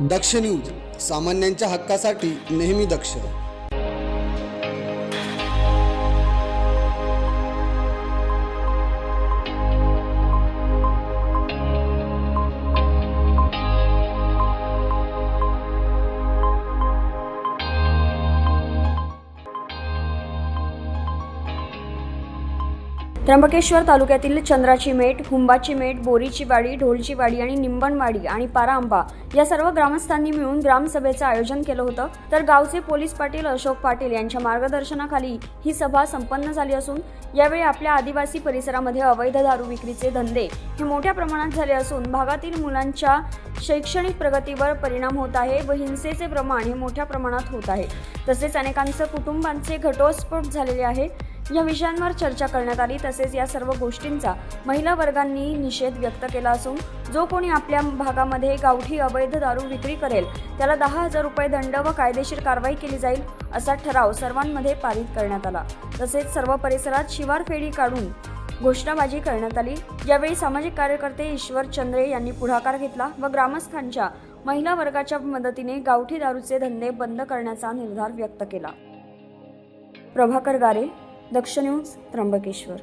दक्ष news, सामान्यांच्या हक्कासाठी नेहमी दक्ष. त्र्यंबकेश्वर तालुक्यातील चंद्राची मेट, हुंबाची मेट, बोरीची वाडी, ढोलची वाडी आणि निंबणवाडी आणि पाराआंबा या सर्व ग्रामस्थांनी मिळून ग्रामसभेचं आयोजन केलं होतं. तर गावचे पोलीस पाटील अशोक पाटील यांच्या मार्गदर्शनाखाली ही सभा संपन्न झाली असून यावेळी आपल्या आदिवासी परिसरामध्ये अवैध दारू विक्रीचे धंदे हे मोठ्या प्रमाणात झाले असून भागातील मुलांच्या शैक्षणिक प्रगतीवर परिणाम होत आहे व हिंसेचे प्रमाण हे मोठ्या प्रमाणात होत आहे. तसेच अनेकांच्या कुटुंबांचे घटस्फोट झालेले आहे. या विषयांवर चर्चा करण्यात आली. तसेच या सर्व गोष्टींचा महिला वर्गांनी निषेध व्यक्त केला असून जो कोणी आपल्या भागामध्ये गावठी अवैध दारू विक्री करेल त्याला 10,000 रुपये दंड व कायदेशीर कारवाई केली जाईल असा ठराव सर्वांमध्ये पारित करण्यात आला. तसेच सर्व परिसरात शिवार फेरी काढून घोषणाबाजी करण्यात आली. यावेळी सामाजिक कार्यकर्ते ईश्वर चंद्रे यांनी पुढाकार घेतला व ग्रामस्थांच्या महिला वर्गाच्या मदतीने गावठी दारूचे धंदे बंद करण्याचा निर्धार व्यक्त केला. प्रभाकर गारे, दक्ष न्यूज, त्र्यंबकेश्वर.